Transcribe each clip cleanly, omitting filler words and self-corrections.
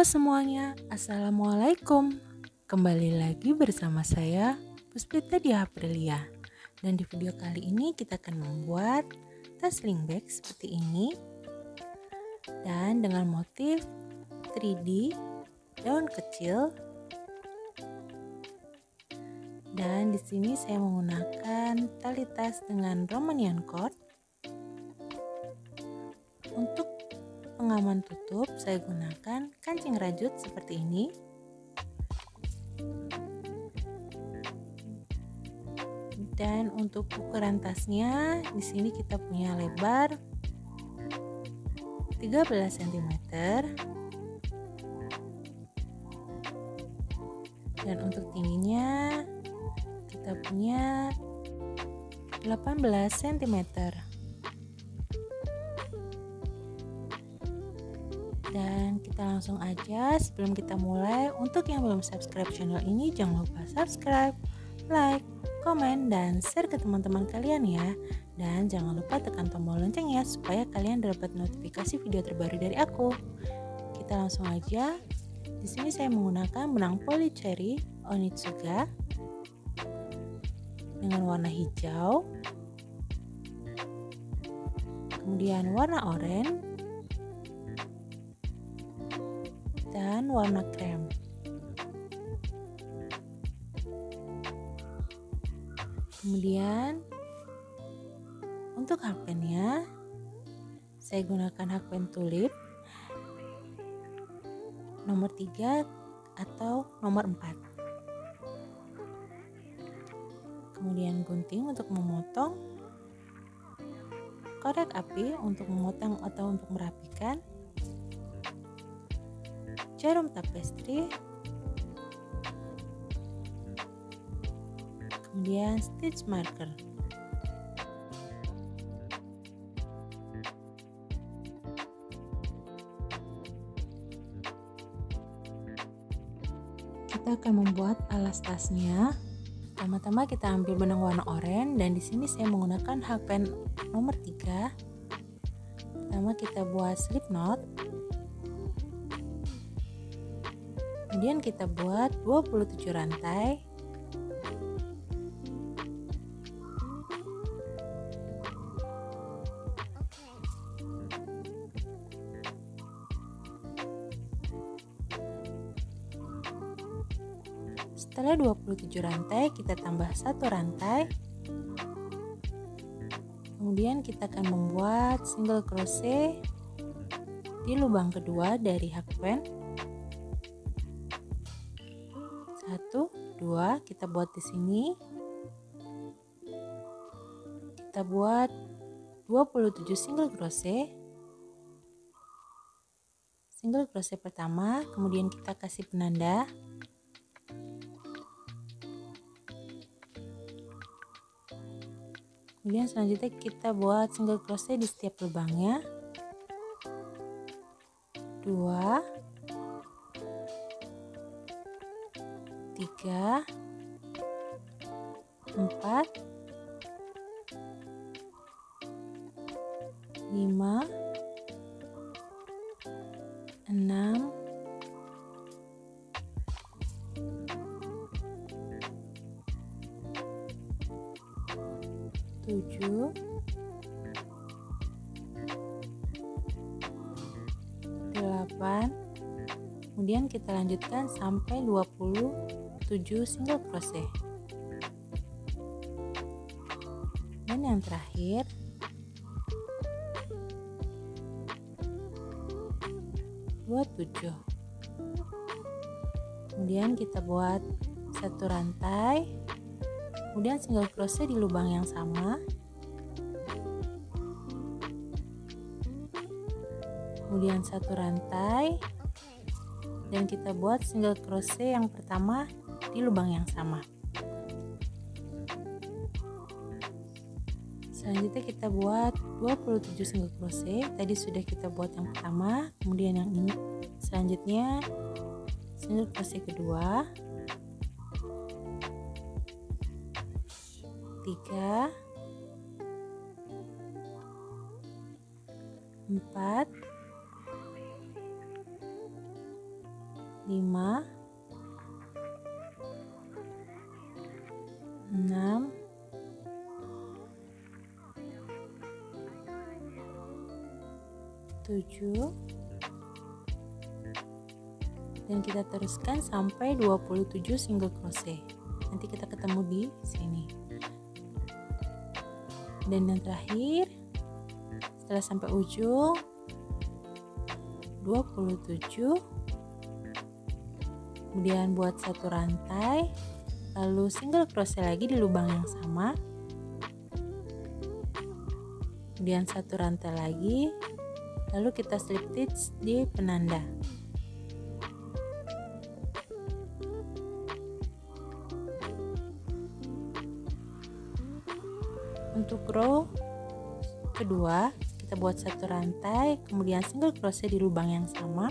Halo semuanya, Assalamualaikum. Kembali lagi bersama saya, Puspita Dia Aprilia. Dan di video kali ini kita akan membuat tas sling bag seperti ini. Dan dengan motif 3D, daun kecil. Dan di sini saya menggunakan tali tas dengan Romanian cord. Untuk pengaman tutup saya gunakan kancing rajut seperti ini. Dan untuk ukuran tasnya di sini kita punya lebar 13 cm. Dan untuk tingginya kita punya 18 cm. Dan kita langsung aja, sebelum kita mulai, untuk yang belum subscribe channel ini jangan lupa subscribe, like, komen, dan share ke teman-teman kalian ya. Dan jangan lupa tekan tombol loncengnya supaya kalian dapat notifikasi video terbaru dari aku. Kita langsung aja. Di sini saya menggunakan benang poli cherry Onitsuga dengan warna hijau, kemudian warna oranye, dan warna krem. Kemudian untuk hakpennya saya gunakan hakpen tulip nomor 3 atau nomor 4. Kemudian gunting untuk memotong, korek api untuk memotong atau untuk merapikan, jarum tapestri, kemudian stitch marker. Kita akan membuat alas tasnya. Pertama-tama kita ambil benang warna oranye dan di sini saya menggunakan hakpen nomor 3. Pertama kita buat slip knot. Kemudian kita buat 27 rantai. Setelah 27 rantai, kita tambah 1 rantai. Kemudian kita akan membuat single crochet di lubang kedua dari hakpen. 1, 2, kita buat di sini. Kita buat 27 single crochet. Single crochet pertama, kemudian kita kasih penanda. Kemudian selanjutnya kita buat single crochet di setiap lubangnya. 2, 3, 4, 5, 6, 7, 8, kemudian kita lanjutkan sampai 27 single crochet. Dan yang terakhir 27. Kemudian kita buat 1 rantai, kemudian single crochet di lubang yang sama. Kemudian 1 rantai dan kita buat single crochet yang pertama di lubang yang sama. Selanjutnya kita buat 27 single crochet. Tadi sudah kita buat yang pertama, kemudian yang ini selanjutnya single crochet kedua, 3, 4, 5, 6, 7, dan kita teruskan sampai 27 single crochet. Nanti kita ketemu di sini. Dan yang terakhir, setelah sampai ujung 27, kemudian buat satu rantai, lalu single crochet lagi di lubang yang sama, kemudian satu rantai lagi, lalu kita slip stitch di penanda. Untuk row kedua, kita buat satu rantai, kemudian single crochet di lubang yang sama,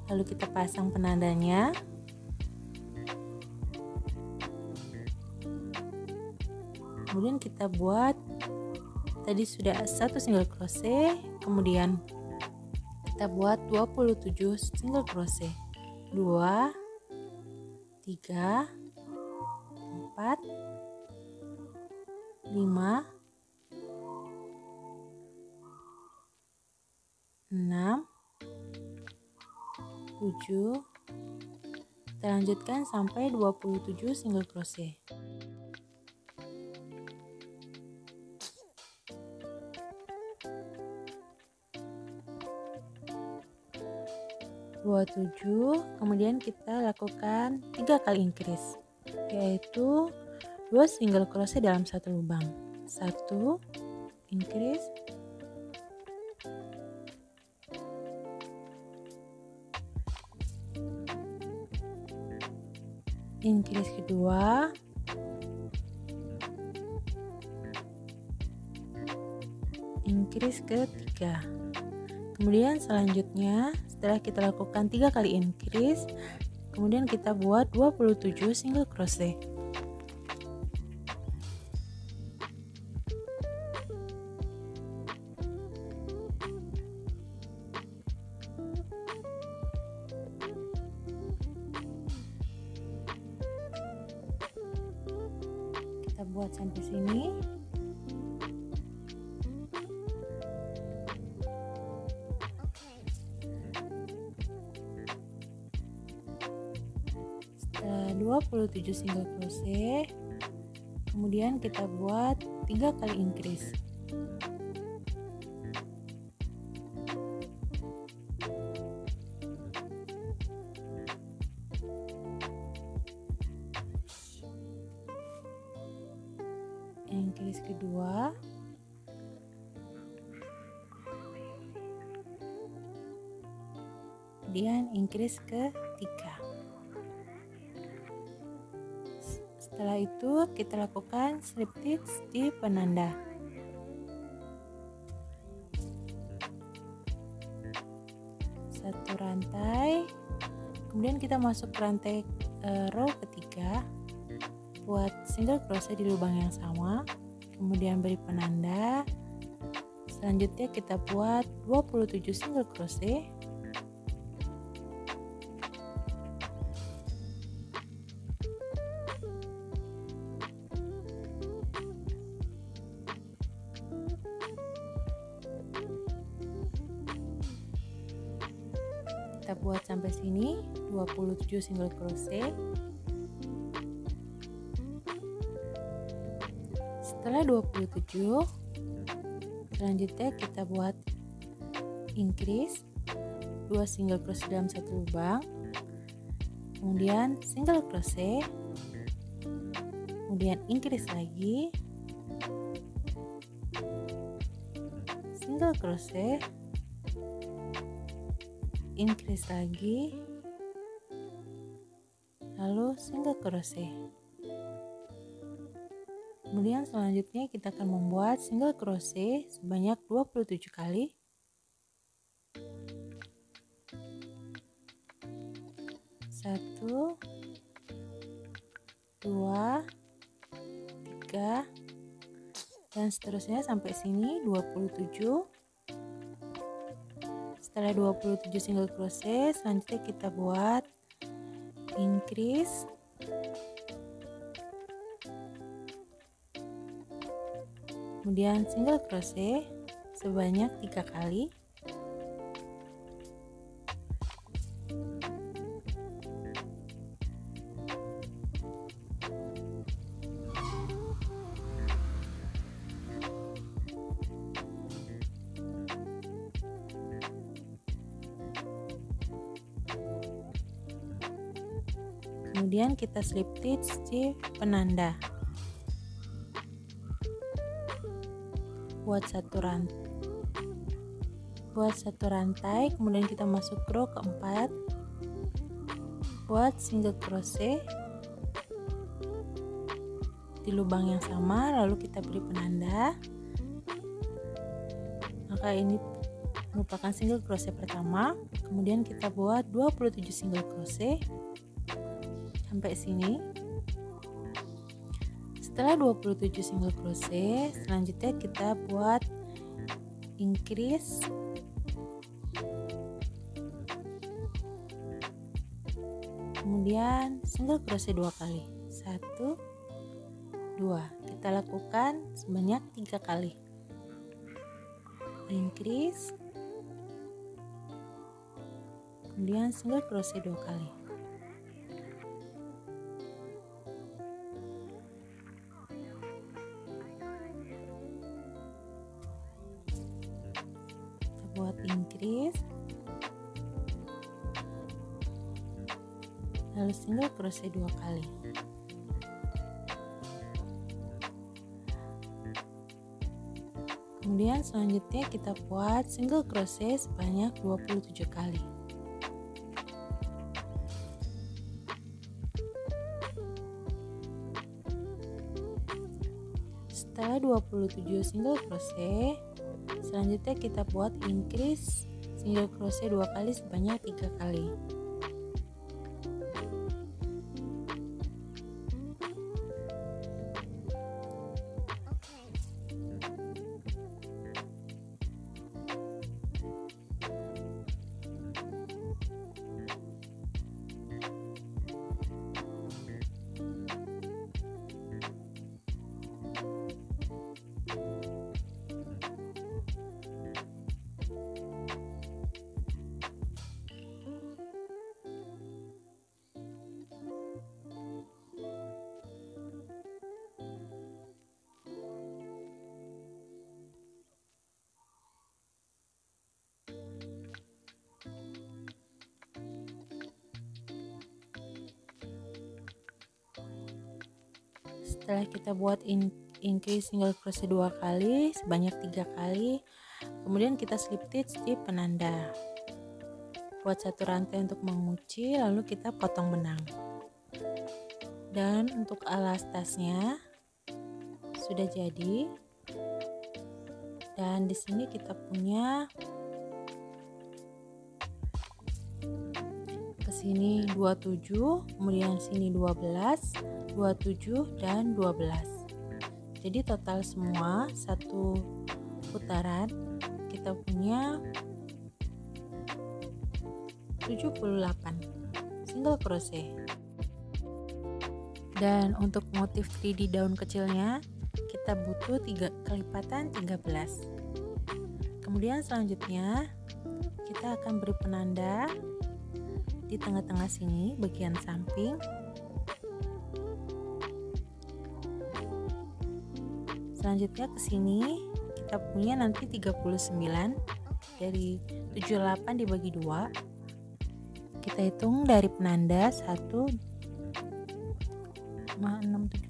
lalu kita pasang penandanya. Kemudian kita buat, tadi sudah satu single crochet, kemudian kita buat 27 single crochet, 2, 3, 4, 5, 6, 7, kita lanjutkan sampai 27 single crochet. Kemudian kita lakukan 3 kali increase, yaitu 2 single crochet dalam satu lubang, 1 increase, 2 kedua, increase ketiga. Kemudian selanjutnya setelah kita lakukan 3 kali increase, kemudian kita buat 27 single crochet. Kita buat sampai sini. Setelah 27 single crochet, kemudian kita buat 3 kali increase. Increase kedua, kemudian increase ketiga. Setelah itu kita lakukan slip stitch di penanda. Satu rantai, kemudian kita masuk ke rantai row ketiga, buat single crochet di lubang yang sama, kemudian beri penanda. Selanjutnya kita buat 27 single crochet, kita buat sampai sini 27 single crochet. Setelah 27, selanjutnya kita buat increase 2 single crochet dalam satu lubang, kemudian single crochet, kemudian increase lagi, single crochet, increase lagi, lalu single crochet. Kemudian selanjutnya kita akan membuat single crochet sebanyak 27 kali. Satu, 2, 3, dan seterusnya sampai sini 27. Setelah 27 single crochet, selanjutnya kita buat increase, kemudian single crochet sebanyak 3 kali, kemudian kita slip stitch di penanda. Buat satu rantai, kemudian kita masuk row keempat, buat single crochet di lubang yang sama, lalu kita beri penanda. Maka ini merupakan single crochet pertama. Kemudian kita buat 27 single crochet sampai sini. Setelah 27 single crochet, selanjutnya kita buat increase, kemudian single crochet 2 kali, 1 2. Kita lakukan sebanyak 3 kali. Increase, kemudian single crochet 2 kali. Buat increase, lalu single crochet 2 kali. Kemudian selanjutnya kita buat single crochet sebanyak 27 kali. Setelah 27 single crochet, selanjutnya kita buat increase single crochet 2 kali sebanyak 3 kali. Setelah kita buat increase single crochet 2 kali sebanyak 3 kali, kemudian kita slip stitch di penanda. Buat satu rantai untuk mengunci, lalu kita potong benang. Dan untuk alas tasnya sudah jadi. Dan di sini kita punya sini 27, kemudian sini 12, 27 dan 12. Jadi total semua satu putaran kita punya 78 single crochet. Dan untuk motif 3D daun kecilnya kita butuh 3 kelipatan 13. Kemudian selanjutnya kita akan beri penanda di tengah-tengah sini bagian samping. Selanjutnya ke sini kita punya nanti 39, dari 78 dibagi 2. Kita hitung dari penanda 1 5 6 7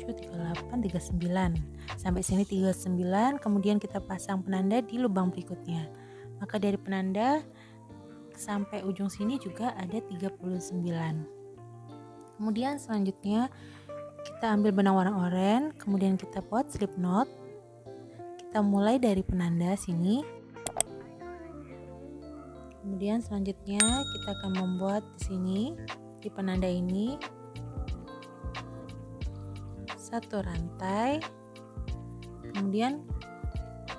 38, 39. Sampai sini 39, kemudian kita pasang penanda di lubang berikutnya. Maka dari penanda sampai ujung sini juga ada 39. Kemudian selanjutnya kita ambil benang warna oranye, kemudian kita buat slip knot. Kita mulai dari penanda sini. Kemudian selanjutnya kita akan membuat di sini di penanda ini 1 rantai, kemudian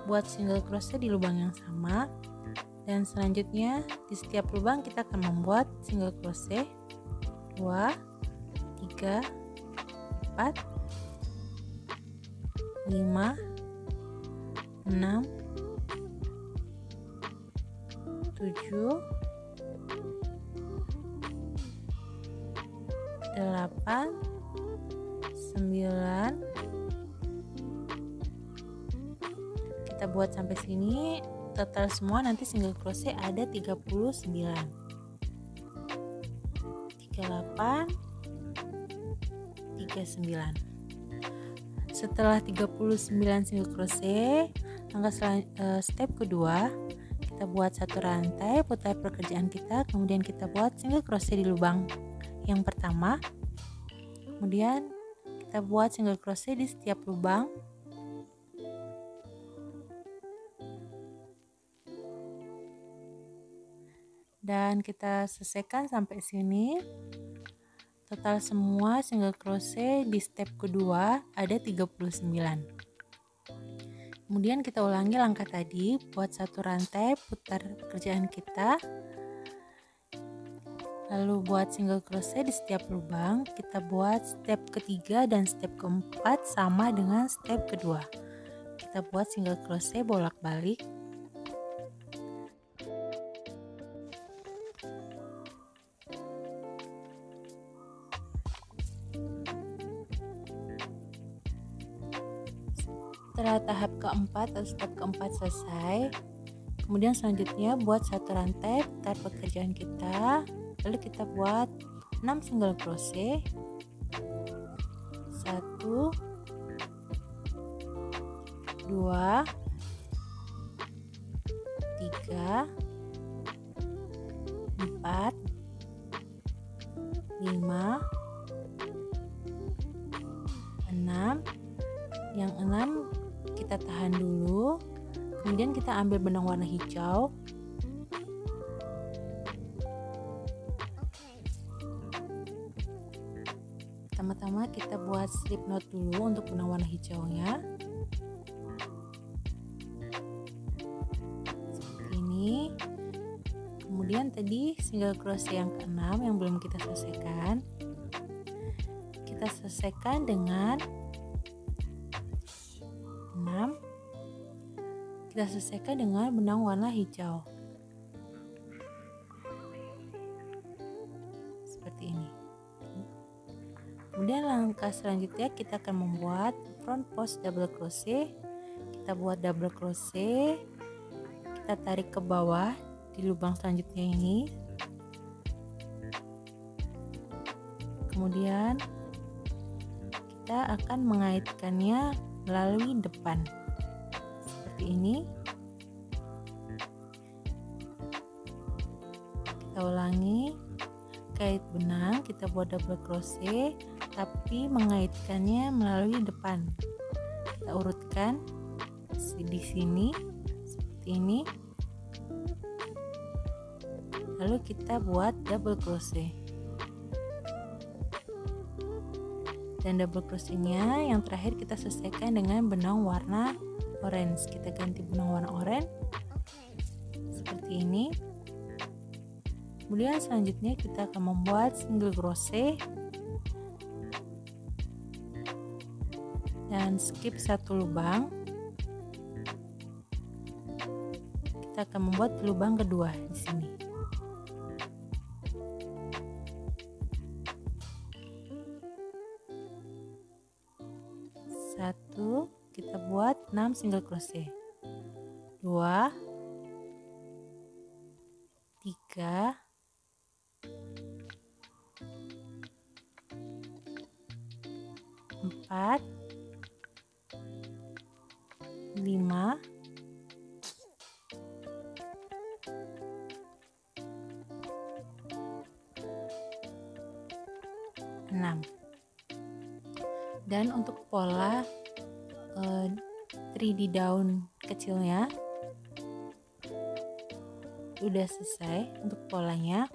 buat single crochet di lubang yang sama, dan selanjutnya di setiap lubang kita akan membuat single crochet 2, 3, 4, 5, 6, 7, 8, 9. Kita buat sampai sini, total semua nanti single crochet ada 39. 38, 39. Setelah 39 single crochet, step kedua, kita buat 1 rantai, putar pekerjaan kita, kemudian kita buat single crochet di lubang yang pertama, kemudian kita buat single crochet di setiap lubang, dan kita selesaikan sampai sini. Total semua single crochet di step kedua ada 39. Kemudian kita ulangi langkah tadi, buat 1 rantai, putar pekerjaan kita, lalu buat single crochet di setiap lubang. Kita buat step ketiga dan step keempat sama dengan step kedua. Kita buat single crochet bolak-balik. Setelah tahap keempat atau step keempat selesai, kemudian selanjutnya buat 1 rantai, putar pekerjaan kita, lalu kita buat 6 single crochet, 1, 2, 3, 4, 5, 6. Yang 6 kita tahan dulu, kemudian kita ambil benang warna hijau, pertama-tama kita buat slip knot dulu untuk benang warna hijaunya seperti ini. Kemudian tadi single crochet yang ke-6 yang belum kita selesaikan, kita selesaikan dengan 6, kita selesaikan dengan benang warna hijau seperti ini. Kemudian langkah selanjutnya kita akan membuat front post double crochet. Kita buat double crochet, kita tarik ke bawah di lubang selanjutnya ini, kemudian kita akan mengaitkannya melalui depan seperti ini. Kita ulangi, kait benang, kita buat double crochet tapi mengaitkannya melalui depan. Kita urutkan di sini seperti ini, lalu kita buat double crochet. Dan double crochetnya yang terakhir kita selesaikan dengan benang warna orange. Kita ganti benang warna orange seperti ini. Kemudian selanjutnya kita akan membuat single crochet dan skip 1 lubang. Kita akan membuat lubang kedua di sini. Satu, kita buat 6 single crochet, 2, 3, 4, 5, 6. Dan untuk pola 3D daun kecilnya udah selesai untuk polanya.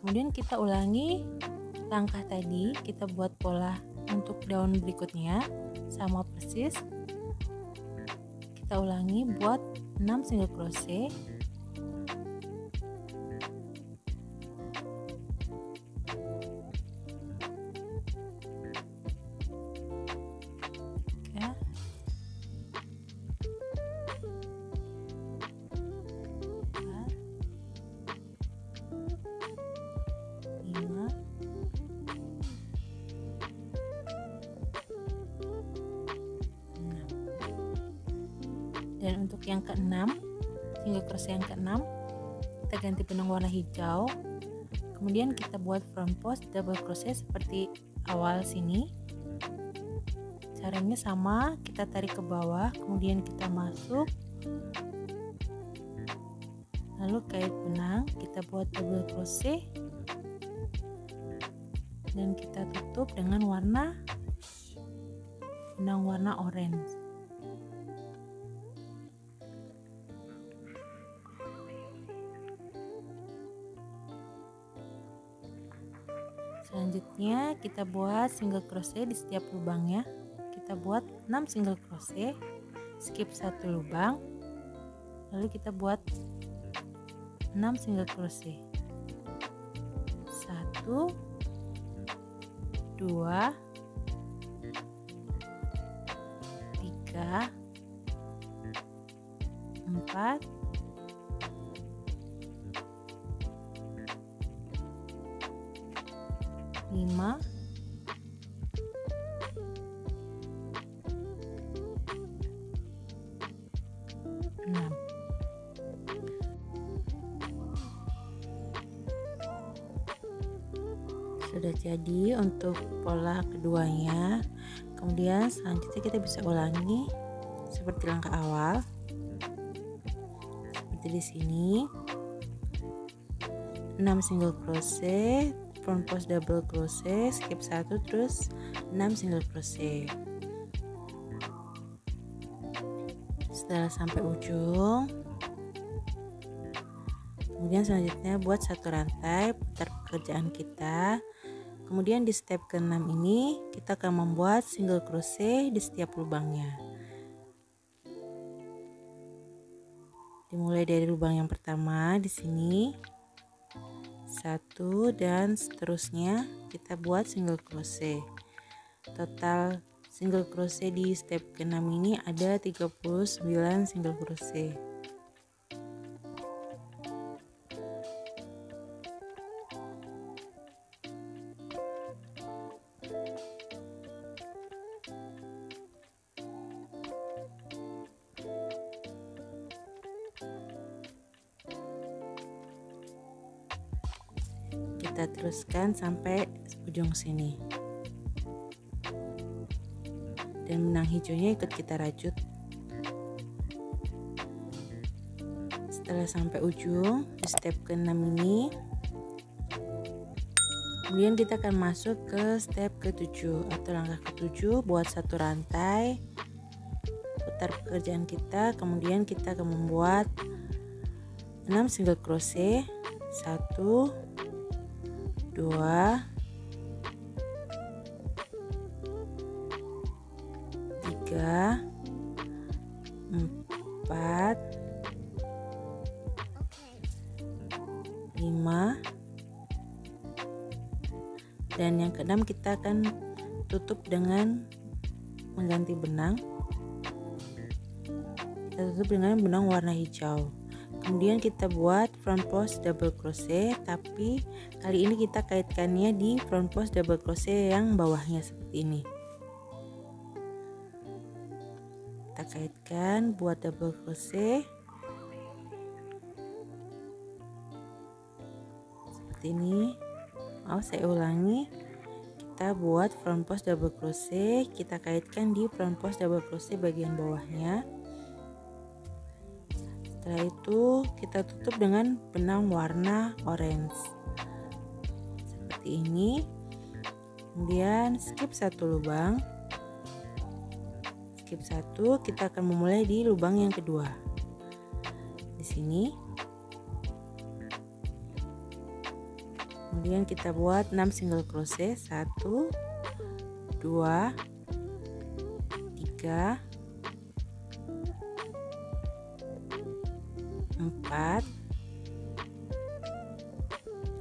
Kemudian kita ulangi langkah tadi, kita buat pola untuk daun berikutnya sama persis. Kita ulangi buat 6 single crochet. Dan untuk yang keenam, single crochet yang keenam, kita ganti benang warna hijau. Kemudian kita buat front post double crochet seperti awal sini. Caranya sama, kita tarik ke bawah, kemudian kita masuk, lalu kait benang, kita buat double crochet, dan kita tutup dengan benang warna orange. Selanjutnya kita buat single crochet di setiap lubangnya. Kita buat 6 single crochet, skip 1 lubang, lalu kita buat 6 single crochet. 1 2 3 4 5 6. Sudah jadi untuk pola keduanya. Kemudian selanjutnya kita bisa ulangi seperti langkah awal. Seperti di sini. 6 single crochet, front post double crochet, skip 1, terus 6 single crochet. Setelah sampai ujung, kemudian selanjutnya buat satu rantai putar pekerjaan kita. Kemudian di step ke-6 ini kita akan membuat single crochet di setiap lubangnya. Dimulai dari lubang yang pertama di sini. 1 dan seterusnya kita buat single crochet. Total single crochet di step ke-6 ini ada 39 single crochet. Kita teruskan sampai ujung sini, dan benang hijaunya ikut kita rajut. Setelah sampai ujung di step ke-6 ini, kemudian kita akan masuk ke step ke-7 atau langkah ke-7. Buat satu rantai, putar pekerjaan kita, kemudian kita akan membuat 6 single crochet. 1 2 3 4 5, dan yang keenam kita akan tutup dengan mengganti benang. Kita tutup dengan benang warna hijau. Kemudian kita buat front post double crochet, tapi kali ini kita kaitkannya di front post double crochet yang bawahnya seperti ini. Kita kaitkan buat double crochet seperti ini. Saya ulangi. Kita buat front post double crochet, kita kaitkan di front post double crochet bagian bawahnya. Setelah itu kita tutup dengan benang warna orange seperti ini. Kemudian skip 1 lubang, skip 1, kita akan memulai di lubang yang kedua di sini. Kemudian kita buat 6 single crochet, 1 2 3 4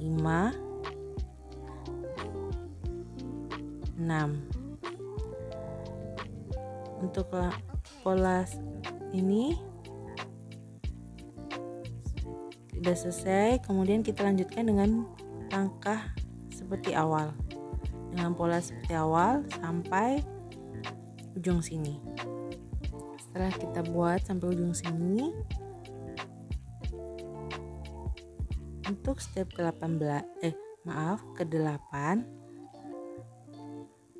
5 6. Untuk pola ini sudah selesai. Kemudian kita lanjutkan dengan langkah seperti awal, dengan pola seperti awal sampai ujung sini. Setelah kita buat sampai ujung sini, untuk step ke-8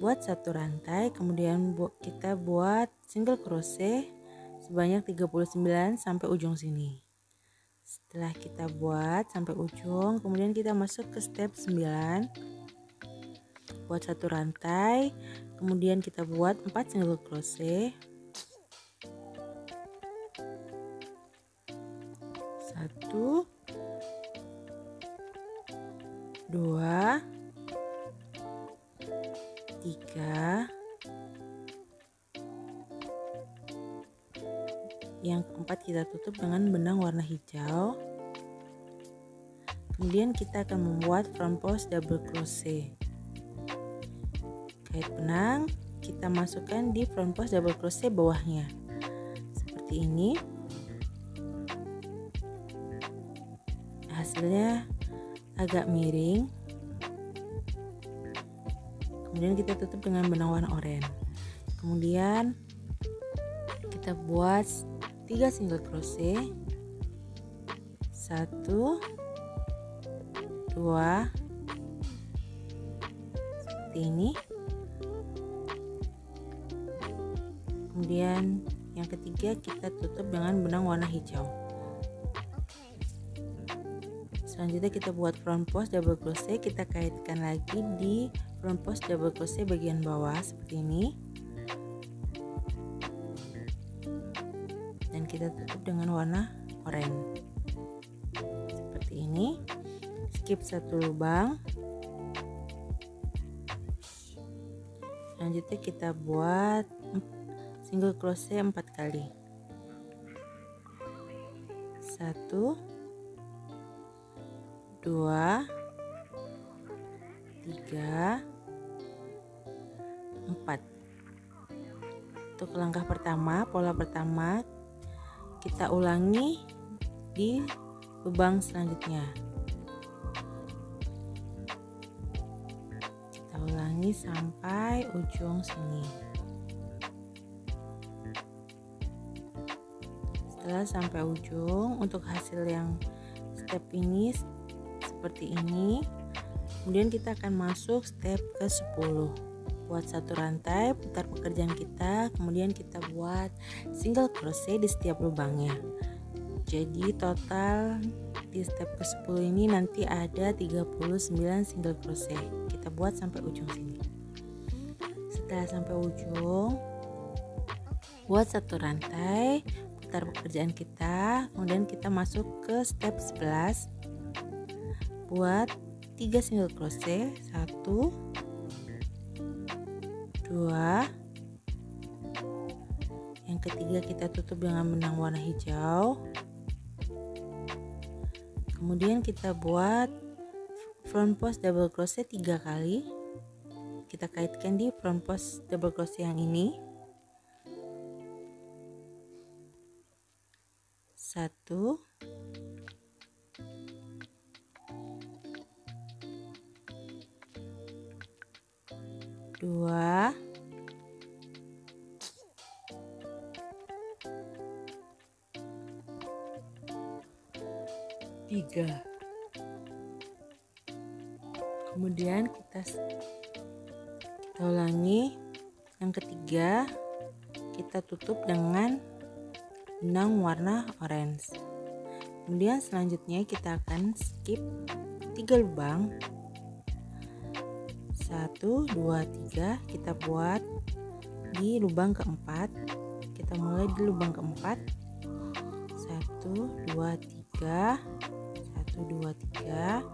buat satu rantai, kemudian kita buat single crochet sebanyak 39 sampai ujung sini. Setelah kita buat sampai ujung, kemudian kita masuk ke step 9, buat satu rantai, kemudian kita buat 4 single crochet, 1 2 3, yang keempat kita tutup dengan benang warna hijau. Kemudian kita akan membuat front post double crochet. Kait benang kita masukkan di front post double crochet bawahnya seperti ini. Hasilnya agak miring. Kemudian kita tutup dengan benang warna oranye. Kemudian kita buat 3 single crochet, 1 2 seperti ini. Kemudian yang ketiga kita tutup dengan benang warna hijau. Selanjutnya kita buat front post double crochet, kita kaitkan lagi di front post double crochet bagian bawah seperti ini, dan kita tutup dengan warna oranye seperti ini. Skip satu lubang. Selanjutnya kita buat single crochet 4 kali, 1 2 3 4. Untuk langkah pertama, pola pertama kita ulangi di lubang selanjutnya. Kita ulangi sampai ujung sini. Setelah sampai ujung, untuk hasil yang step ini seperti ini. Kemudian kita akan masuk step ke-10. Buat satu rantai, putar pekerjaan kita, kemudian kita buat single crochet di setiap lubangnya. Jadi total di step ke-10 ini nanti ada 39 single crochet. Kita buat sampai ujung sini. Setelah sampai ujung, buat satu rantai, putar pekerjaan kita, kemudian kita masuk ke step 11. Buat 3 single crochet, 1 2, yang ketiga kita tutup dengan benang warna hijau. Kemudian kita buat front post double crochet 3 kali, kita kaitkan di front post double crochet yang ini, 1 2, 3. Kemudian kita ulangi yang ketiga, kita tutup dengan benang warna orange. Kemudian selanjutnya kita akan skip 3 lubang, 1 2 3, kita buat di lubang keempat. Kita mulai di lubang keempat, 1 2 3, 1 2 3.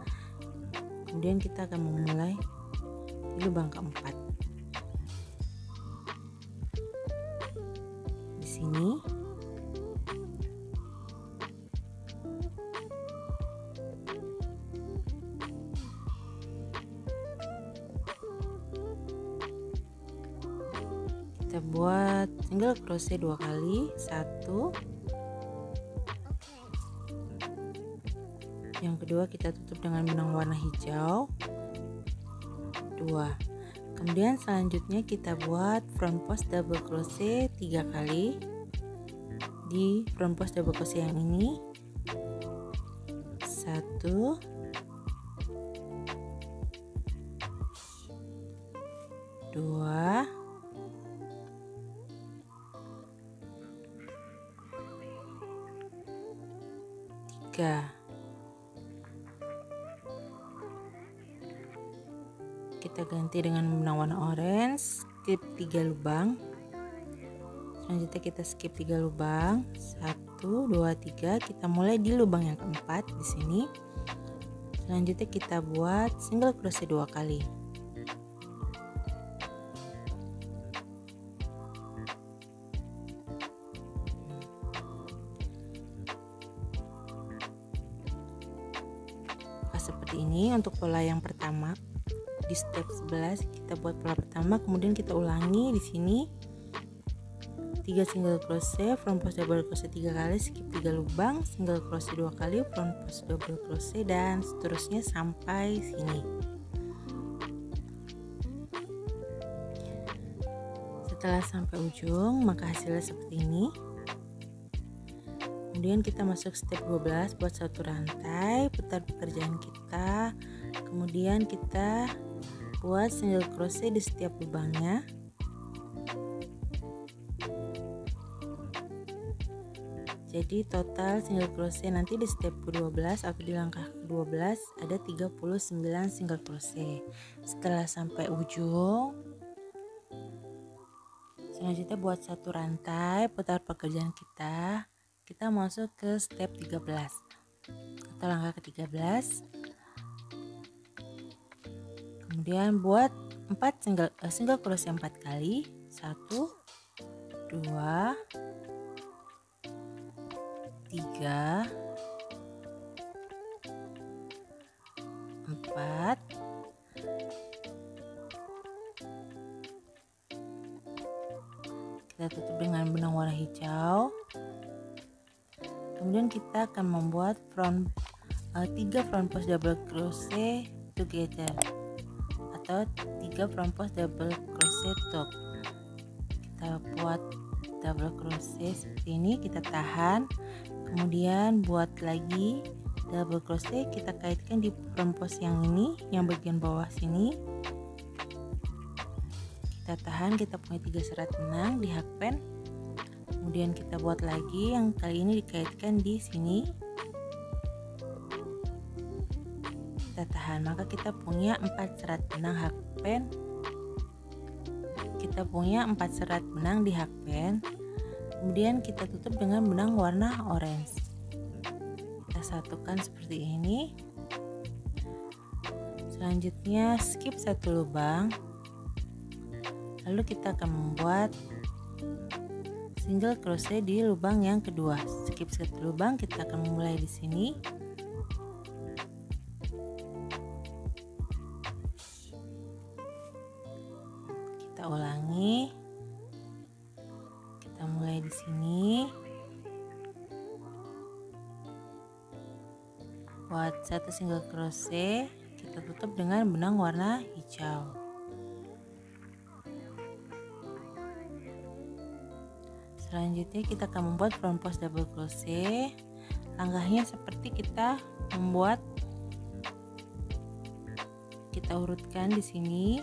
Kemudian kita akan memulai di lubang keempat. Di sini kita buat single crochet 2 kali, 1, yang kedua kita tutup dengan benang warna hijau, 2. Kemudian selanjutnya kita buat front post double crochet 3 kali di front post double crochet yang ini, 1, 2, 3. Kita ganti dengan benang warna orange, skip 3 lubang. Selanjutnya kita skip 3 lubang, 1, 2, 3. Kita mulai di lubang yang keempat di sini. Selanjutnya kita buat single crochet 2 kali. Seperti ini untuk pola yang pertama. Di step 11 kita buat pola pertama, kemudian kita ulangi di sini 3 single crochet, front post double crochet 3 kali, skip 3 lubang, single crochet 2 kali, front post double crochet, dan seterusnya sampai sini. Setelah sampai ujung maka hasilnya seperti ini. Kemudian kita masuk step 12, buat satu rantai, putar pekerjaan kita, kemudian kita buat single crochet di setiap lubangnya. Jadi total single crochet nanti di step ke-12 atau di langkah ke-12 ada 39 single crochet. Setelah sampai ujung, selanjutnya buat satu rantai, putar pekerjaan kita masuk ke step 13 atau langkah ke-13. Kemudian buat 4 single crochet 4 kali, 1, 2, 3, 4, kita tutup dengan benang warna hijau. Kemudian kita akan membuat 3 front post double crochet together atau 3 front post double crochet top. Kita buat double crochet seperti ini, kita tahan, kemudian buat lagi double crochet, kita kaitkan di front post yang ini, yang bagian bawah sini. Kita tahan, kita punya 3 serat benang di hakpen. Kemudian kita buat lagi, yang kali ini dikaitkan di sini. Kita tahan, maka kita punya 4 serat benang hakpen. Kita punya 4 serat benang di hakpen. Kemudian kita tutup dengan benang warna orange. Kita satukan seperti ini. Selanjutnya skip 1 lubang. Lalu kita akan membuat single crochet di lubang yang kedua. Skip 1 lubang, kita akan memulai di sini. Kita ulangi. Kita mulai di sini. Buat 1 single crochet, kita tutup dengan benang warna hijau. Selanjutnya kita akan membuat front post double crochet. Langkahnya seperti kita membuat, kita urutkan di sini.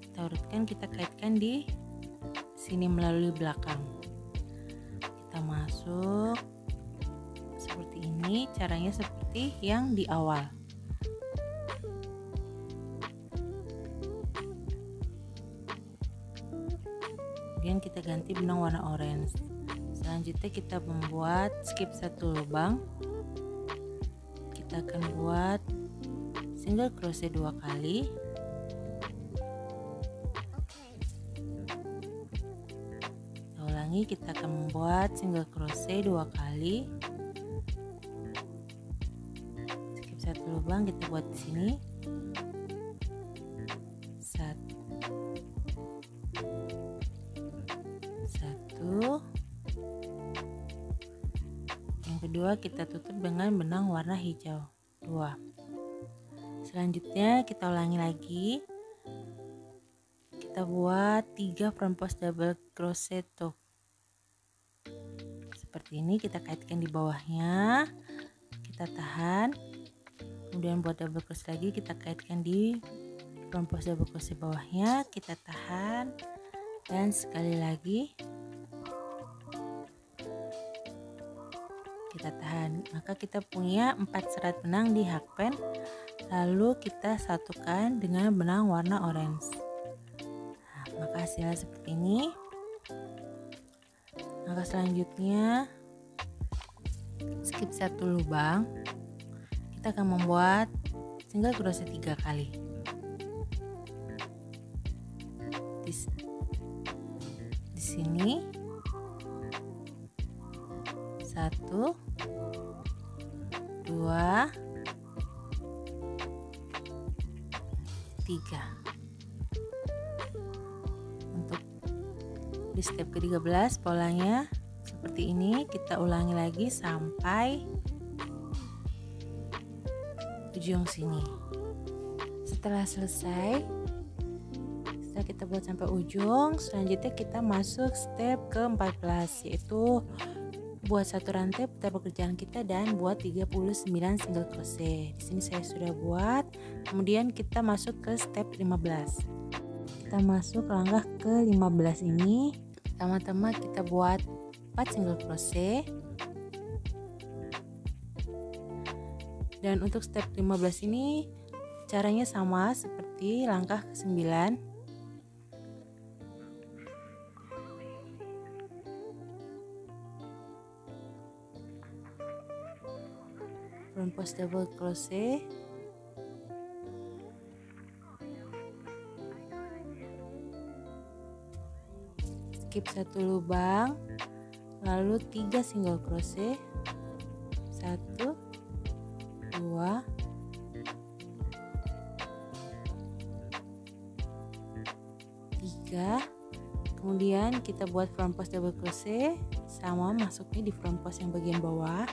Kita urutkan, kita kaitkan di sini melalui belakang. Kita masuk seperti ini, caranya seperti yang di awal. Kemudian kita ganti benang warna orange. Selanjutnya kita membuat skip 1 lubang. Kita akan buat single crochet 2 kali. Kita ulangi, kita akan membuat single crochet 2 kali. Skip 1 lubang, kita buat di sini. 1. Yang kedua kita tutup dengan benang warna hijau 2. Selanjutnya kita ulangi lagi. Kita buat 3 front post double crochet tuh. Seperti ini, kita kaitkan di bawahnya. Kita tahan. Kemudian buat double crochet lagi, kita kaitkan di front post double crochet bawahnya, kita tahan. Dan sekali lagi kita tahan. Maka kita punya 4 serat benang di hakpen, lalu kita satukan dengan benang warna orange. Nah, maka hasilnya seperti ini. Maka selanjutnya skip 1 lubang, kita akan membuat single crochet 3 kali. Di sini 1, 2, 3. Untuk di step ke-13 polanya seperti ini, kita ulangi lagi sampai ujung sini. Setelah selesai, setelah kita buat sampai ujung, selanjutnya kita masuk step ke-14, yaitu buat 1 rantai putar pekerjaan kita dan buat 39 single crochet. Di sini saya sudah buat. Kemudian kita masuk ke step 15. Kita masuk langkah ke-15 ini. Pertama-tama kita buat 4 single crochet. Dan untuk step 15 ini caranya sama seperti langkah ke-9. Front post double crochet, skip 1 lubang, lalu 3 single crochet, 1, 2, 3. Kemudian kita buat front post double crochet, sama masuknya di front post yang bagian bawah.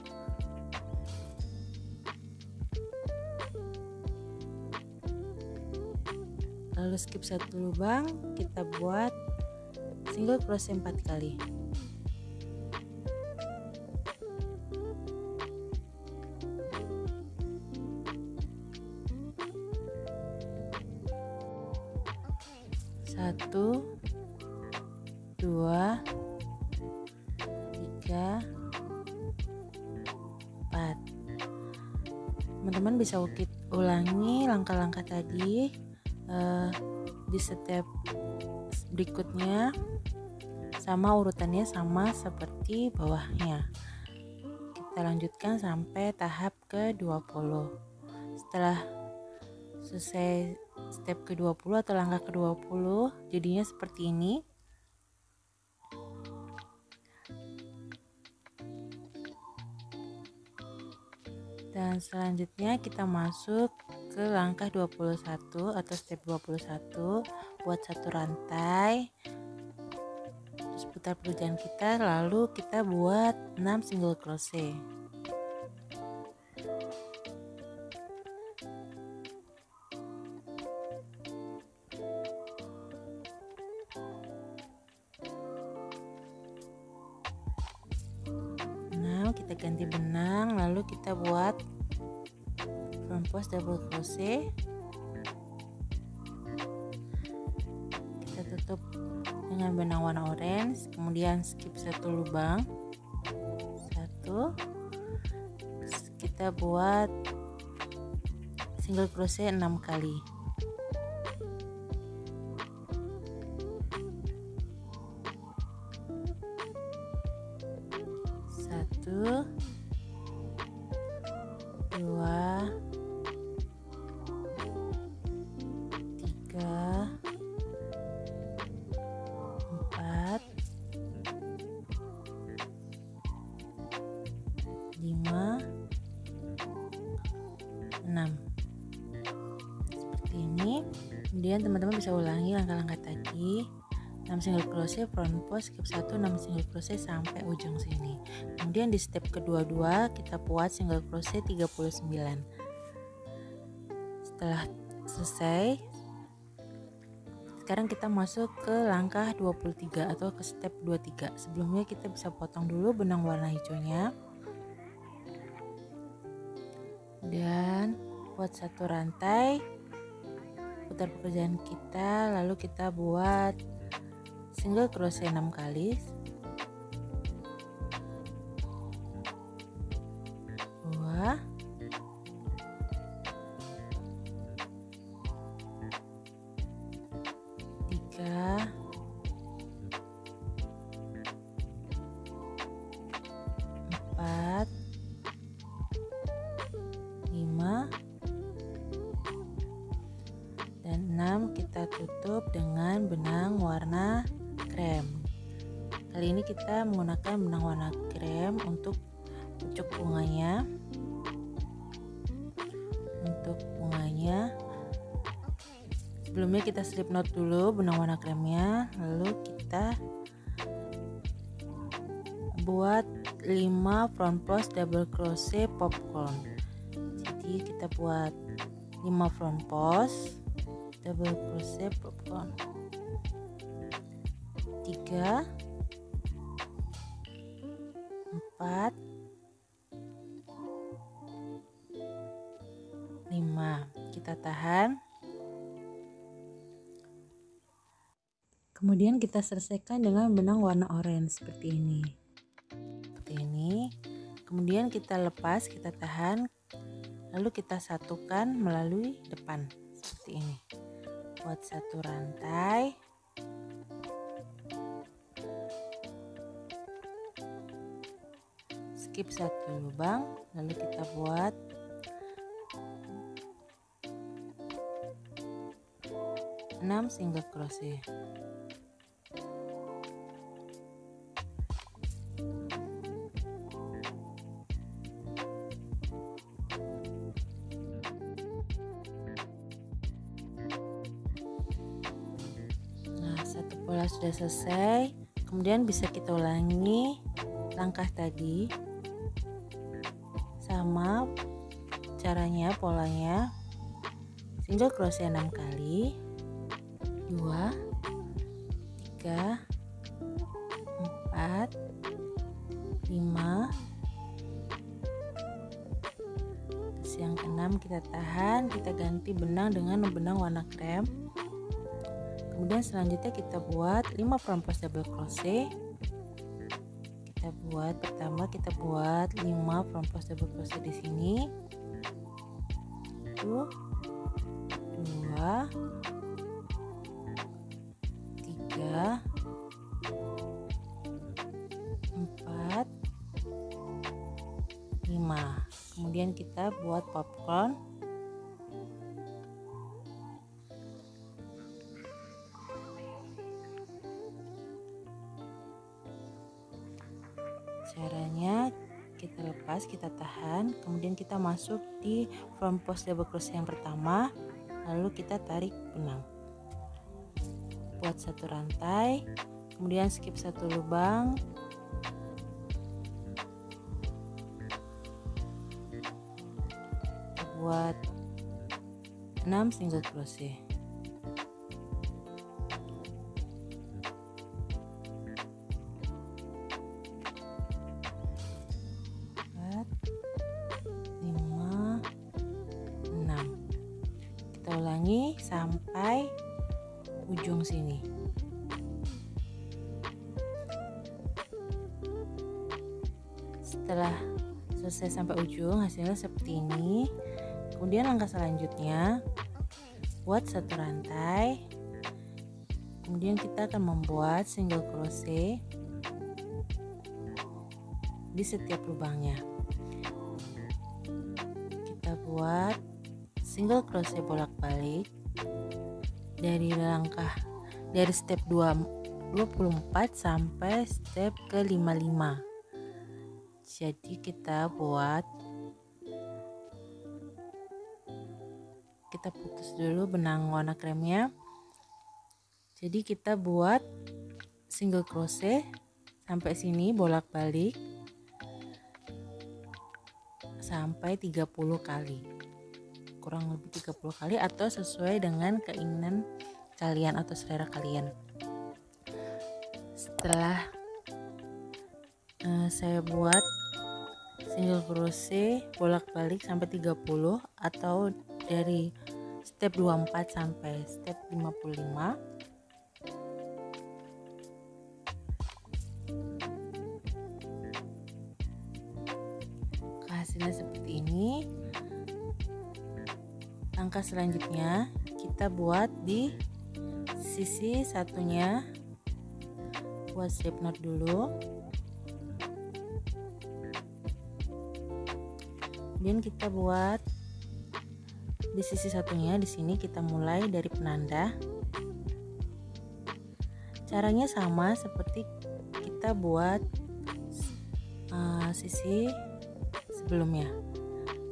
Lalu skip 1 lubang, kita buat single crochet 4 kali. Satu, 2, 3, 4. Teman-teman bisa ulangi langkah-langkah tadi di step berikutnya, sama urutannya sama seperti bawahnya. Kita lanjutkan sampai tahap ke-20. Setelah selesai step ke-20 atau langkah ke-20, jadinya seperti ini. Dan selanjutnya kita masuk ke langkah 21 atau step 21, buat 1 rantai, terus putar pekerjaan kita, lalu kita buat 6 single crochet. Nah, kita ganti benang, lalu kita buat front post double crochet. Kita tutup dengan benang warna orange, kemudian skip 1 lubang, 1. Kita buat single crochet 6 kali. Satu, 2, Kemudian teman-teman bisa ulangi langkah-langkah tadi. 6 single crochet front post, skip 1, 6 single crochet sampai ujung sini. Kemudian di step kedua kita buat single crochet 39. Setelah selesai, sekarang kita masuk ke langkah 23 atau ke step 23. Sebelumnya kita bisa potong dulu benang warna hijaunya. Dan buat satu rantai, putar pekerjaan kita, lalu kita buat single crochet 6 kali. 2, 3, 4, 5, dan 6. Kita tutup dengan benang warna krem. Kali ini kita menggunakan benang warna krem untuk pucuk bunganya. Untuk bunganya, sebelumnya kita slip knot dulu benang warna kremnya, lalu kita buat 5 front post double crochet popcorn. Jadi kita buat 5 front post double crochet popcorn, 3, 4, 5. Kita tahan. Kemudian kita selesaikan dengan benang warna orange seperti ini. Kemudian kita lepas, kita tahan, lalu kita satukan melalui depan seperti ini. Buat satu rantai, skip satu lubang, lalu kita buat 6 single crochet. Nah, satu pola sudah selesai. Kemudian bisa kita ulangi langkah tadi. Sama caranya, polanya. Single crochet 6 kali. 2, 3, 4, 5. Terus yang keenam kita tahan, kita ganti benang dengan benang warna krem. Kemudian selanjutnya kita buat 5 front post double crochet. Pertama kita buat 5 front post double crochet di sini. 1, 2, 3, 4, 5. Kemudian kita buat popcorn. Caranya kita lepas, kita tahan, kemudian kita masuk di front post double crochet yang pertama, lalu kita tarik benang. Buat satu rantai, kemudian skip satu lubang, kita buat 6 single crochet. Kita ulangi sampai ujung sini. Setelah selesai sampai ujung, hasilnya seperti ini. Kemudian langkah selanjutnya, buat satu rantai. Kemudian kita akan membuat single crochet di setiap lubangnya. Kita buat single crochet bolak-balik dari step 24 sampai step ke 55. Jadi kita kita putus dulu benang warna kremnya. Jadi kita buat single crochet sampai sini, bolak-balik sampai 30 kali, kurang lebih 30 kali atau sesuai dengan keinginan kalian atau selera kalian. Setelah saya buat single crochet bolak-balik sampai 30 atau dari step 24 sampai step 55, hasilnya seperti ini. Langkah selanjutnya kita buat di sisi satunya, buat slip knot dulu. Kemudian kita buat di sisi satunya. Di sini kita mulai dari penanda. Caranya sama seperti kita buat sisi sebelumnya.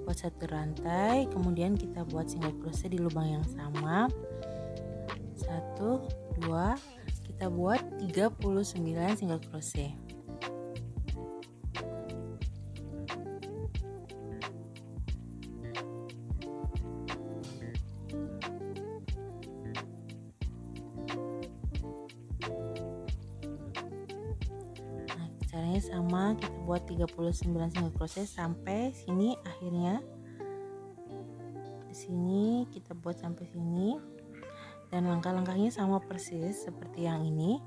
Buat satu rantai, kemudian kita buat single crochet di lubang yang sama. 1, 2, kita buat 39 single crochet. Caranya sama, kita buat 39 single crochet sampai sini akhirnya. Di sini kita buat sampai sini, dan langkah-langkahnya sama persis seperti yang ini.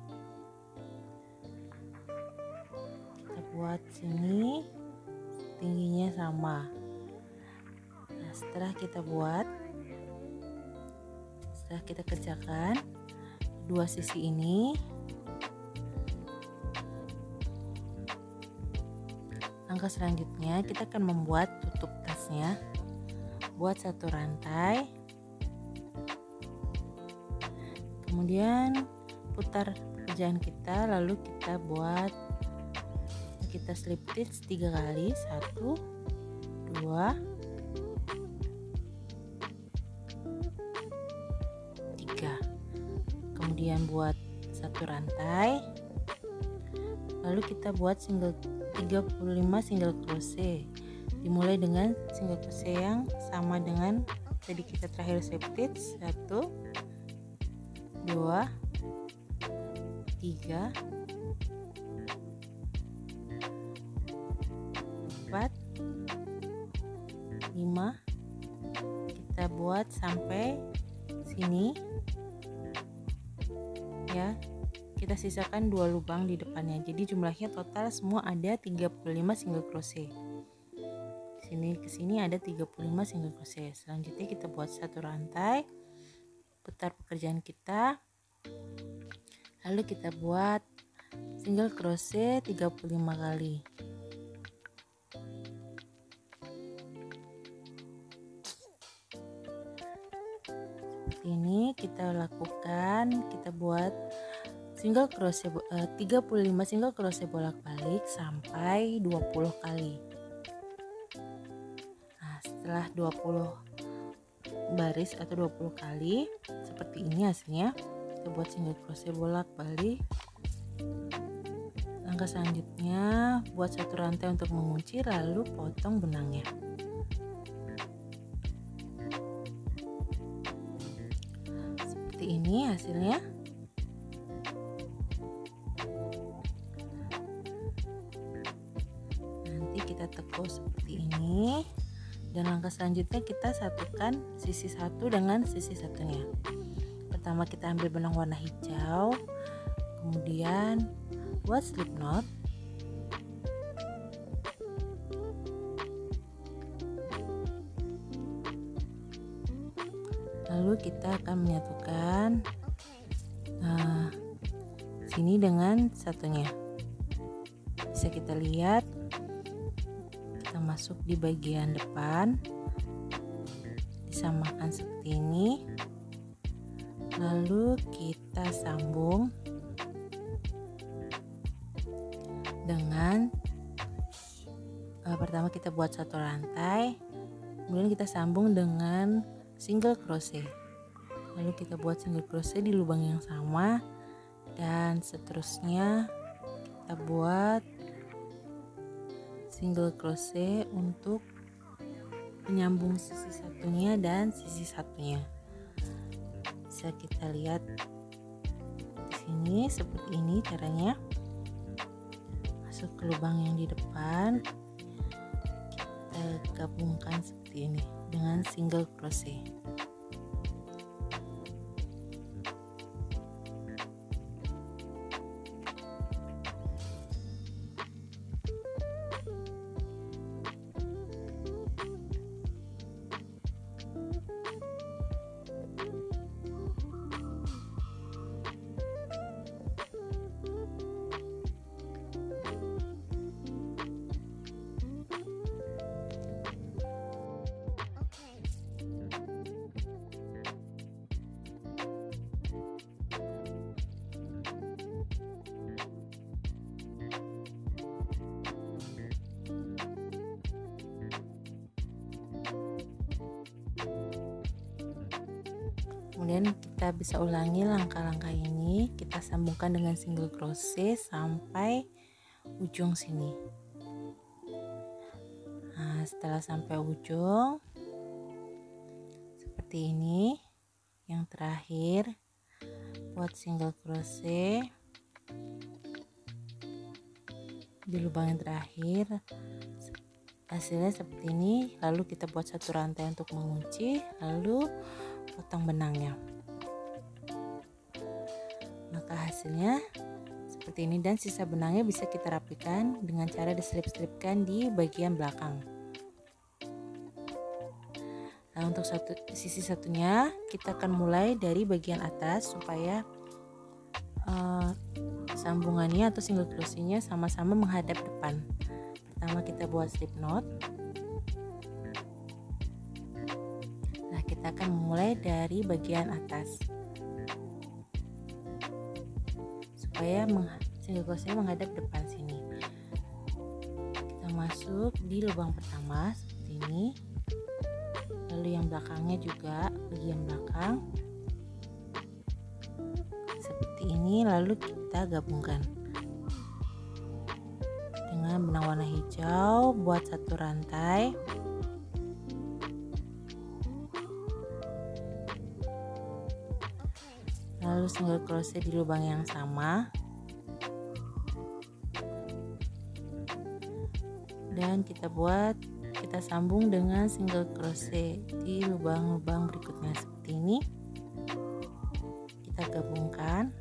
Kita buat sini, tingginya sama. Nah, setelah kita kerjakan dua sisi ini, langkah selanjutnya kita akan membuat tutup tasnya. Buat satu rantai, kemudian putar pekerjaan kita, lalu kita slip stitch 3 kali, 1, 2, 3. Kemudian buat satu rantai, lalu kita buat 35 single crochet. Dimulai dengan single crochet yang sama dengan tadi kita terakhir slip stitch. 1, 2, 3, 4, 5. Kita buat sampai sini ya. Kita sisakan 2 lubang di depannya. Jadi jumlahnya total semua ada 35 single crochet. Sini ke sini ada 35 single crochet. Selanjutnya kita buat satu rantai, putar pekerjaan kita, lalu kita buat single crochet 35 kali. Seperti ini kita lakukan, kita buat single crochet 35 single crochet bolak-balik sampai 20 kali. Nah, setelah 20 baris atau 20 kali seperti ini hasilnya, kita buat single crochet bolak-balik. Langkah selanjutnya buat satu rantai untuk mengunci, lalu potong benangnya. Seperti ini hasilnya. Kita tekuk seperti ini, dan langkah selanjutnya kita satukan sisi satu dengan sisi satunya. Pertama kita ambil benang warna hijau, kemudian buat slip knot, lalu kita akan menyatukan sini dengan satunya. Bisa kita lihat, kita masuk di bagian depan, disamakan seperti ini, lalu kita sambung dengan pertama kita buat satu rantai, kemudian kita sambung dengan single crochet. Lalu kita buat single crochet di lubang yang sama, dan seterusnya kita buat single crochet untuk menyambung sisi satunya dan sisi satunya. Bisa kita lihat di sini seperti ini caranya. Masuk ke lubang yang di depan, kita gabungkan seperti ini dengan single crochet. Kemudian kita bisa ulangi langkah-langkah ini, kita sambungkan dengan single crochet sampai ujung sini. Nah, setelah sampai ujung seperti ini, yang terakhir buat single crochet di lubang yang terakhir. Hasilnya seperti ini. Lalu kita buat satu rantai untuk mengunci, lalu potong benangnya. Maka hasilnya seperti ini, dan sisa benangnya bisa kita rapikan dengan cara diselip-selipkan di bagian belakang. Nah, untuk sisi satunya kita akan mulai dari bagian atas supaya sambungannya atau single crochetnya sama-sama menghadap depan. Pertama kita buat slip knot. Nah, kita akan memulai dari bagian atas supaya single crochet menghadap depan sini. Kita masuk di lubang pertama seperti ini, lalu yang belakangnya juga bagian belakang seperti ini, lalu kita gabungkan dengan benang warna hijau, buat satu rantai. Lalu single crochet di lubang yang sama, dan kita sambung dengan single crochet di lubang-lubang berikutnya seperti ini. Kita gabungkan.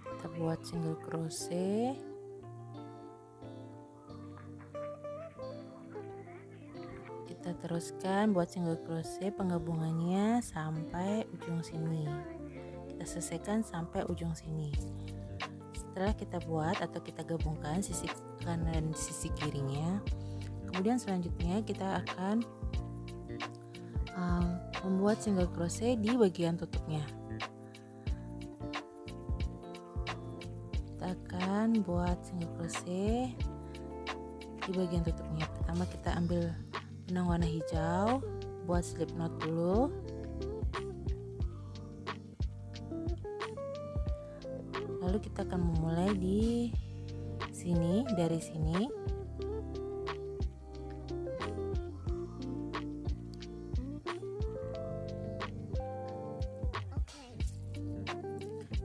Kita buat single crochet. Kita teruskan buat single crochet penggabungannya sampai ujung sini. Kita selesaikan sampai ujung sini. Setelah kita buat atau kita gabungkan sisi kanan dan sisi kirinya, kemudian selanjutnya kita akan membuat single crochet di bagian tutupnya. Kita akan buat single crochet di bagian tutupnya. Pertama kita ambil benang warna hijau, buat slip knot dulu. Lalu kita akan memulai di sini, dari sini.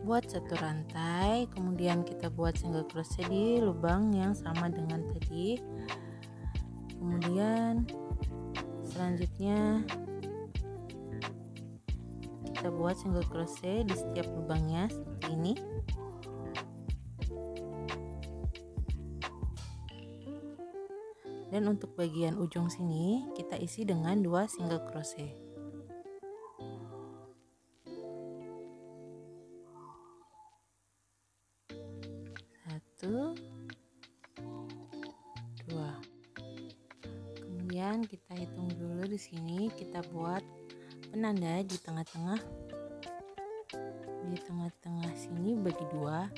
Buat satu rantai, kemudian kita buat single crochet di lubang yang sama dengan tadi. Kemudian selanjutnya kita buat single crochet di setiap lubangnya seperti ini. Dan untuk bagian ujung sini kita isi dengan 2 single crochet. Satu, dua. Kemudian kita hitung dulu di sini, kita buat penanda di tengah-tengah di di tengah-tengah sini bagi dua,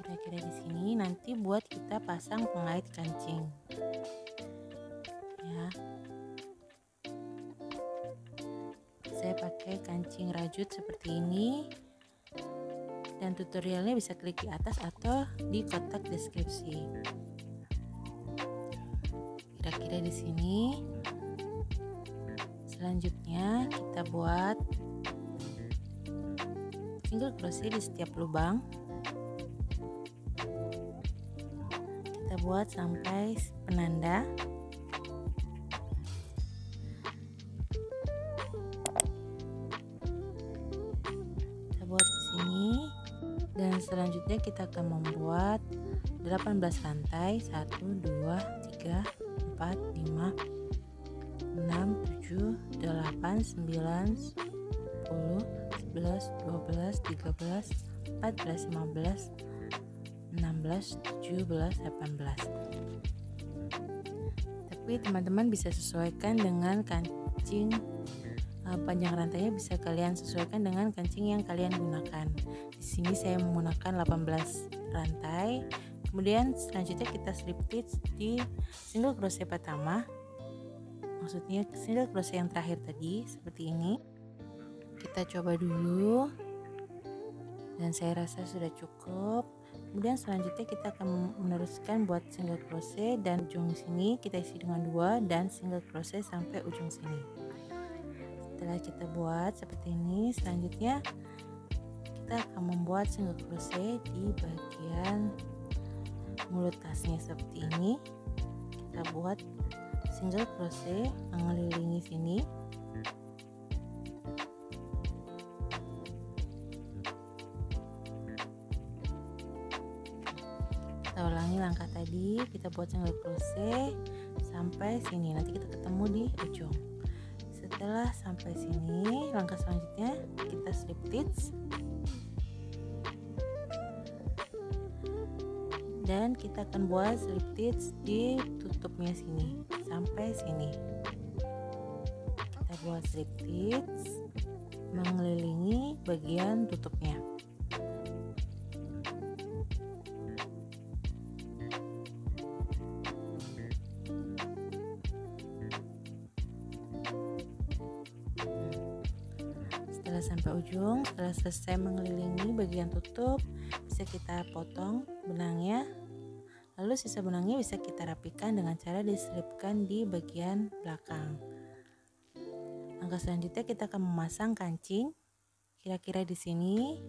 kira-kira di sini. Nanti buat kita pasang pengait kancing ya. Saya pakai kancing rajut seperti ini, dan tutorialnya bisa klik di atas atau di kotak deskripsi. Kira-kira di sini. Selanjutnya kita buat single crochet di setiap lubang. Kita buat sampai penanda. Kita buat di sini, dan selanjutnya kita akan membuat 18 rantai. 1 2 3 4 5 6 7 8 9 10 11 12 13 14 15 16 17 18. Tapi teman-teman bisa sesuaikan dengan kancing, panjang rantainya bisa kalian sesuaikan dengan kancing yang kalian gunakan. Di sini saya menggunakan 18 rantai. Kemudian selanjutnya kita slip stitch di single crochet pertama, maksudnya single crochet yang terakhir tadi, seperti ini. Kita coba dulu, dan saya rasa sudah cukup. Kemudian selanjutnya kita akan meneruskan buat single crochet, dan ujung sini kita isi dengan 2 dan single crochet sampai ujung sini. Setelah kita buat seperti ini, selanjutnya kita akan membuat single crochet di bagian mulut tasnya seperti ini. Kita buat single crochet mengelilingi sini. Kita ulangi langkah tadi, kita buat single crochet sampai sini. Nanti kita ketemu di ujung. Setelah sampai sini, langkah selanjutnya kita slip stitch, dan kita akan buat slip stitch di tutupnya sini sampai sini. Kita buat slip stitch mengelilingi bagian tutupnya. Setelah sampai ujung, setelah selesai mengelilingi bagian tutup, bisa kita potong benangnya. Lalu sisa benangnya bisa kita rapikan dengan cara diselipkan di bagian belakang. Langkah selanjutnya kita akan memasang kancing, kira-kira di sini.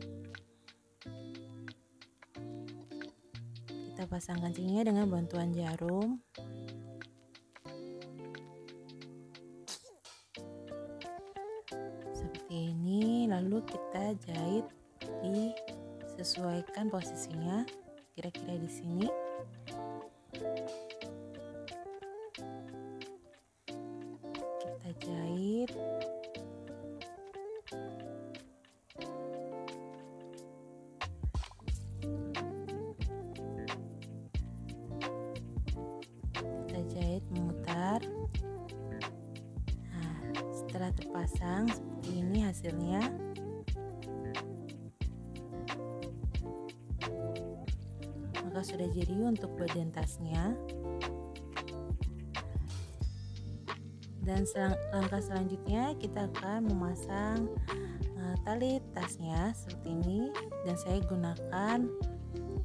Kita pasang kancingnya dengan bantuan jarum. Seperti ini, lalu kita jahit disesuaikan posisinya, kira-kira di sini. Kita jahit. Kita jahit memutar. Nah, setelah terpasang seperti ini hasilnya. Maka sudah jadi untuk bagian tasnya. Dan langkah selanjutnya kita akan memasang tali tasnya seperti ini, dan saya gunakan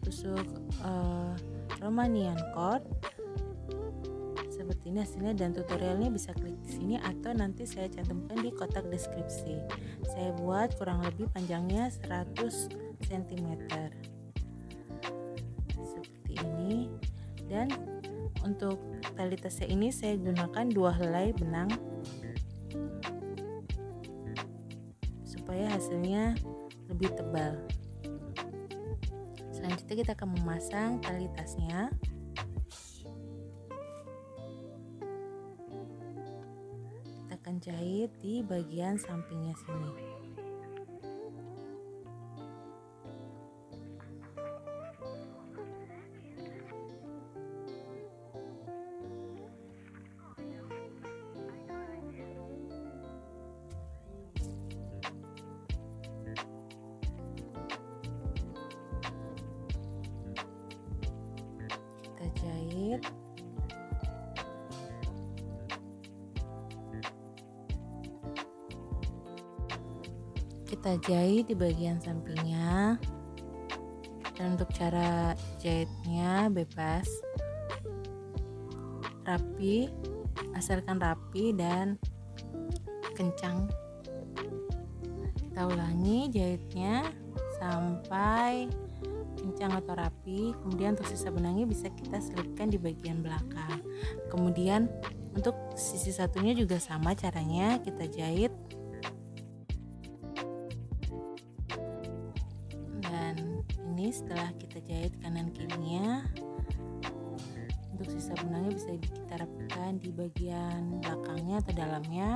tusuk Romanian cord seperti ini hasilnya, dan tutorialnya bisa klik di sini atau nanti saya cantumkan di kotak deskripsi. Saya buat kurang lebih panjangnya 100 cm seperti ini, dan untuk tali tasnya ini saya gunakan 2 helai benang supaya hasilnya lebih tebal. Selanjutnya kita akan memasang tali tasnya. Kita akan jahit di bagian sampingnya sini. jahit. Kita jahit di bagian sampingnya. Dan untuk cara jahitnya bebas, rapi, asalkan rapi dan kencang. Kita ulangi jahitnya sampai kencang atau rapi. Kemudian untuk sisa benangnya bisa kita selipkan di bagian belakang. Kemudian untuk sisi satunya juga sama caranya, kita jahit. Dan ini setelah kita jahit kanan kirinya, untuk sisa benangnya bisa kita rapikan di bagian belakangnya atau dalamnya.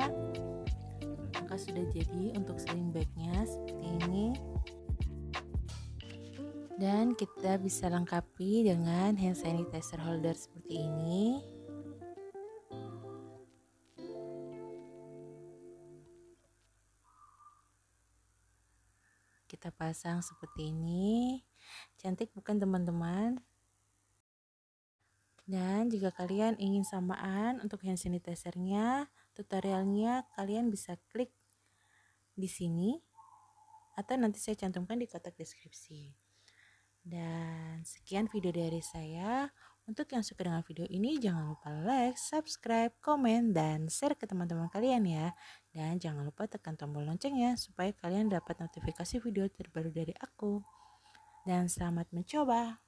Maka sudah jadi untuk sling bagnya seperti ini. Dan kita bisa lengkapi dengan hand sanitizer holder seperti ini. Kita pasang seperti ini. Cantik bukan teman-teman? Dan jika kalian ingin samaan untuk hand sanitizernya, tutorialnya kalian bisa klik di sini atau nanti saya cantumkan di kotak deskripsi. Dan sekian video dari saya. Untuk yang suka dengan video ini, jangan lupa like, subscribe, komen, dan share ke teman-teman kalian ya. Dan jangan lupa tekan tombol loncengnya supaya kalian dapat notifikasi video terbaru dari aku. Dan selamat mencoba.